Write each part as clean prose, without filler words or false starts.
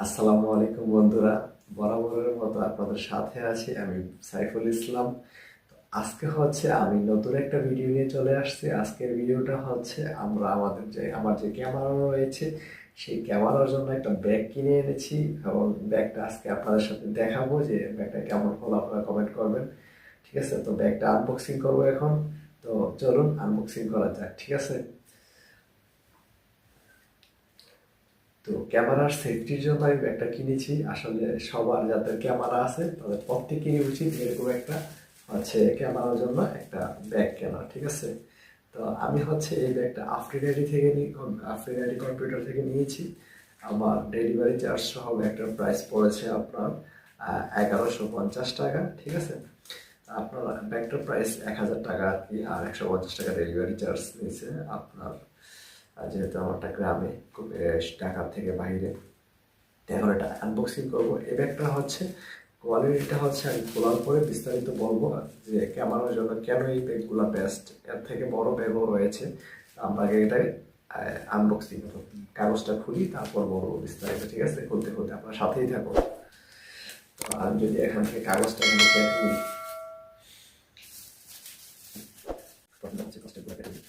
আসসালামু আলাইকুম বন্ধুরা, বরাবরের মতো আপনাদের সাথে আছি আমি সাইফুল ইসলাম। আজকে হচ্ছে আমি নতুন একটা ভিডিও নিয়ে চলে আসছি। আজকের ভিডিওটা হচ্ছে আমার যে ক্যামেরা রয়েছে সেই ক্যামেরার জন্য একটা ব্যাগ কিনে এনেছি এবং ব্যাগটা আজকে আপনাদের সাথে দেখাবো যে ব্যাগটা কেমন হলো, আপনারা কমেন্ট করবেন। ঠিক আছে, তো ব্যাগটা আনবক্সিং করবো এখন। তো চলুন আনবক্সিং করা যাক, ঠিক আছে। তো ক্যামেরার সেফটির জন্য আমি ব্যাগটা কিনেছি। আসলে সবার যাদের ক্যামেরা আছে তাদের প্রত্যেকেরই উচিত এরকম একটা ক্যামেরার জন্য একটা ব্যাগ কেনা, ঠিক আছে। তো আমি এই ব্যাগটা আফ্রিডারি কম্পিউটার থেকে নিয়েছি। আমার ডেলিভারি চার্জ সহ ব্যাগটার প্রাইস পড়েছে আপনার 1150 টাকা, ঠিক আছে। আপনার ব্যাগটার প্রাইস 1000 টাকা আর কি, আর 150 টাকা ডেলিভারি চার্জ নিয়েছে আপনার। যেহেতু আমারটা গ্রামে, খুব ঢাকার থেকে বাইরে, এখন এটা আনবক্সিং করবো। এই ব্যাগটা কোয়ালিটিটা আমি খোলার পরে বিস্তারিত বলবো যে ক্যামেরার জন্য কেন এই ব্যাগগুলো বেস্ট। এর থেকে বড় ব্যাগও রয়েছে, আমরা আগে এটাকে আনবক্সিং করবো। কাগজটা খুলি, তারপর বলবো বিস্তারিত, ঠিক আছে। খুলতে খুলতে আপনার সাথেই থাকো। তো আমি যদি এখান থেকে কাগজটা খুলি, প্রথমে হচ্ছে কষ্টগুলো কেটে দিই।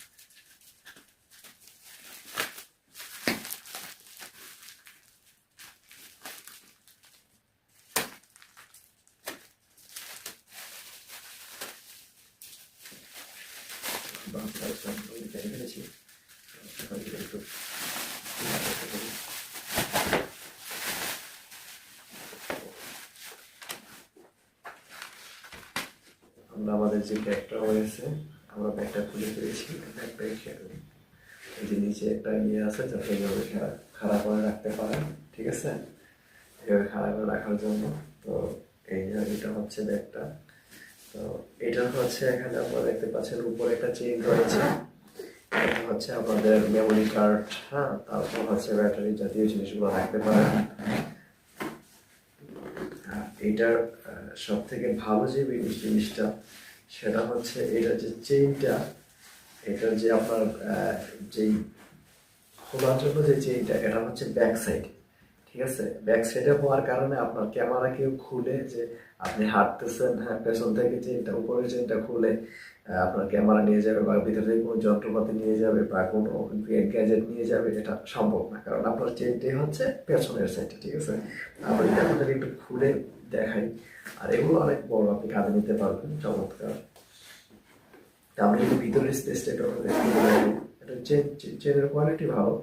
কাগজটা কেটে ফেলেছি, এখন একটু আমরা আমাদের যে ব্যাগটা রয়েছে, আমরা ব্যাগটা খুলে ফেলেছি। ব্যাগটা এই যে নিচে একটা আছে, যাতে এইভাবে খাড়া করে রাখতে পারেন, ঠিক আছে। এইভাবে খাড়া করে রাখার জন্য। তো এটা হচ্ছে ব্যাগটা। তো এটা এখানে আপনারা দেখতে পাচ্ছেন উপরে একটা চেইন রয়েছে। এটা আপনাদের মেমোরি কার্ড, হ্যাঁ, তারপর ব্যাটারি জাতীয় জিনিসগুলো রাখতে পারেন। এটার সব থেকে ভালো যে জিনিসটা সেটা এটা যে চেইনটা, এটার যে আপনার যেই খোলার জন্য যে চেইনটা, এটা ব্যাক সাইড, ঠিক আছে। ব্যাক সাইডে হওয়ার কারণে আপনার ক্যামেরা কেউ খুলে যে আপনি হাঁটতেছেন, হ্যাঁ, পেছন থেকে চেইনটা, উপরের চেইনটা খুলে আপনার ক্যামেরা নিয়ে যাবে বা ভিতরে থেকে কোনো যন্ত্রপাতি নিয়ে যাবে বা কোনো গ্যাজেট নিয়ে যাবে, এটা সম্ভব না, কারণ আপনার চেইনটাই পেছনের সাইডে, ঠিক আছে। আমরা যদি আপনাদের একটু খুলে দেখাই, আর এগুলো অনেক বড়, আপনি কাঁধে নিতে পারবেন, চমৎকার। আমি যদি ভিতরের স্পেসটা এটা চেনের কোয়ালিটি ভালো,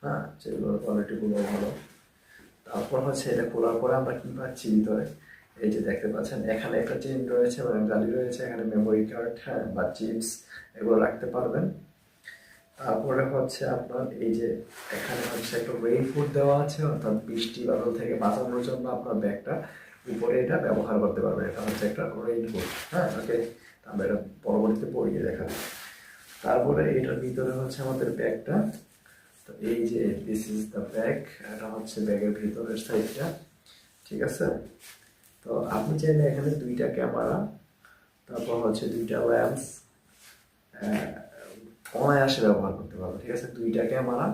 হ্যাঁ, চেনগুলোর কোয়ালিটিগুলো ভালো। তারপর এটা খোলার পরে আমরা কি পাচ্ছি ভিতরে, এই যে দেখতে পাচ্ছেন এখানে একটা চেন রয়েছে, মানে গালি রয়েছে, এখানে মেমোরি কার্ড, হ্যাঁ, বা চিপস এগুলো রাখতে পারবেন। তারপরে আপনার এই যে এখানে একটা রেইনকোট দেওয়া আছে, অর্থাৎ বৃষ্টি বাদল থেকে বাঁচানোর জন্য আপনার ব্যাগটা উপরে এটা ব্যবহার করতে পারবেন। এটা একটা রেইনকোট, হ্যাঁ, ওকে। আমরা এটা পরবর্তীতে পরিয়ে দেখাবো। তারপরে এটার ভিতরে আমাদের ব্যাগটা। তো এই যে দিস ইজ দ্য ব্যাগ, এটা ব্যাগের ভিতরের সাইডটা, ঠিক আছে। তো আপনি চাইলে এখানে দুইটা ক্যামেরা, তারপর দুইটা ল্যান্স অনায়াসে ব্যবহার করতে পারবেন, ঠিক আছে। দুইটা ক্যামেরা,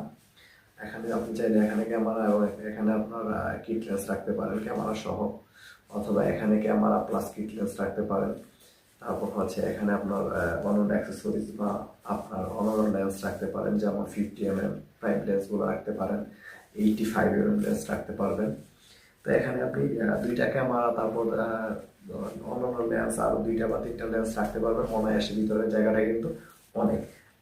এখানে আপনি চাইলে এখানে ক্যামেরা এবং এখানে আপনার কিট লেন্স রাখতে পারেন ক্যামেরা সহ, অথবা এখানে ক্যামেরা প্লাস কিট লেন্স রাখতে পারেন। তারপর এখানে আপনার অন্যান্য অ্যাক্সেসরিজ বা আপনার অন্যান্য লেন্স রাখতে পারেন, যেমন 50mm প্রাইম লেন্সগুলো রাখতে পারেন, 85mm লেন্স রাখতে পারবেন। তো এখানে আপনি দুইটা ক্যামেরা, তারপর অন্যান্য লেন্স, আরও দুইটা বা তিনটা লেন্স রাখতে পারবেন অনায়াসে। ভিতরে জায়গাটা কিন্তু অনেক।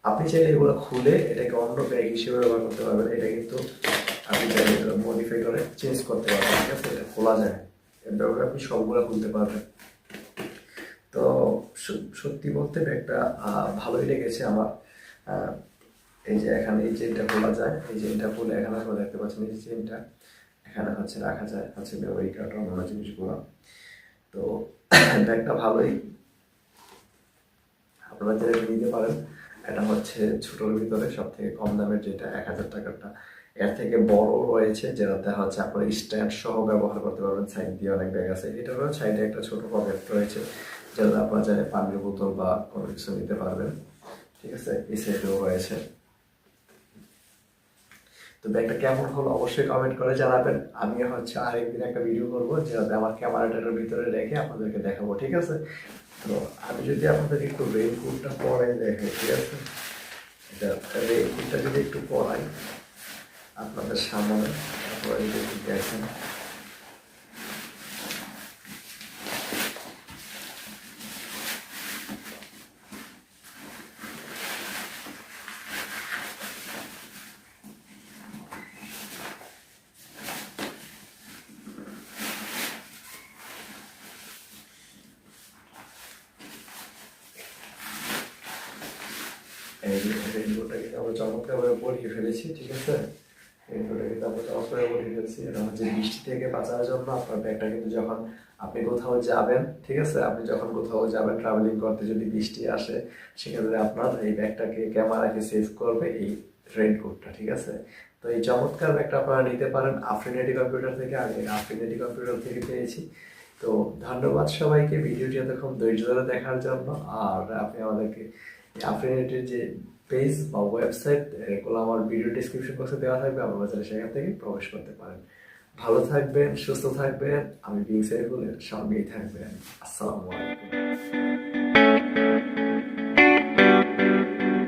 আপনি চাইলে এগুলো খুলে এটাকে অন্য ব্যাগ হিসেবে ব্যবহার করতে পারবেন। এটা কিন্তু আপনি চাইলে মডিফাই করে চেঞ্জ করতে পারবেন, ঠিক আছে। এটা খোলা যায়, এর ব্যবহারে আপনি সবগুলো খুলতে পারবেন। তো সত্যি বলতে ব্যাগটা ভালোই লেগেছে আমার। এই যে এখানে এই চেনটা খোলা যায়, এই চেনটা খুলে এখানে আপনারা দেখতে পাচ্ছেন এই চেনটা এখানে রাখা যায় মেমোরি কার্ড অন্যান্য জিনিসগুলো। তো ব্যাগটা ভালোই, আপনারা যেটা নিতে পারেন। এটা ছোটোর ভিতরে সব থেকে কম দামের, যেটা 1000 টাকারটা। এর থেকে বড় রয়েছে, যেটাতে আপনার স্ট্যান্ড সহ ব্যবহার করতে পারবেন। সাইড দিয়ে অনেক ব্যাগ আছে, এটারও সাইডে একটা ছোট পকেট রয়েছে, যেটা আপনারা চাইলে পানির বোতল বা কোনো কিছু নিতে পারবেন, ঠিক আছে। এই সাইডেও রয়েছে। তো তো ব্যাগটা কেমন হলো অবশ্যই কমেন্ট করে জানাবেন। আমি হচ্ছে আরেকদিন একটা ভিডিও করবো যেটাতে আমার ক্যামেরাটার ভিতরে রেখে আপনাদেরকে দেখাবো, ঠিক আছে? তো আমি যদি আপনাদেরকে একটু রেইনকোটটা পরাই দেখাই, ঠিক আছে? এটা রেইনকোটটা যদি একটু পরাই আপনাদের সামনে, তারপরে যদি একটু দেখেন। এই রেইনকোটটা কিন্তু আমরা চমৎকারভাবে পরিয়ে ফেলেছি, ঠিক আছে? রেইনকোটটা কিন্তু আমরা চমৎকার পরিয়ে ফেলেছি। এটা হচ্ছে বৃষ্টি থেকে বাঁচার জন্য আপনার ব্যাগটা কিন্তু যখন আপনি কোথাও যাবেন, ঠিক আছে, আপনি যখন কোথাও যাবেন ট্রাভেলিং করতে, যদি বৃষ্টি আসে সেক্ষেত্রে আপনার এই ব্যাগটাকে ক্যামেরাকে সেভ করবে এই রেইনকোটটা, ঠিক আছে? তো এই চমৎকার ব্যাগটা আপনারা নিতে পারেন আফরিনেটি কম্পিউটার থেকে। আমি আফরিনেটি কম্পিউটার থেকে পেয়েছি। তো ধন্যবাদ সবাইকে ভিডিওটি এতক্ষণ ধৈর্য ধরে দেখার জন্য। আর আপনি আমাদেরকে আফরিনেটির যে পেজ বা ওয়েবসাইট, এগুলো আমার ভিডিও ডিসক্রিপশন বক্সে দেওয়া থাকবে, আপনারা চাইলে সেখান থেকে প্রবেশ করতে পারেন। ভালো থাকবেন, সুস্থ থাকবেন। আমি বিং সাইফুলের সঙ্গেই থাকবেন। আসসালামু আলাইকুম।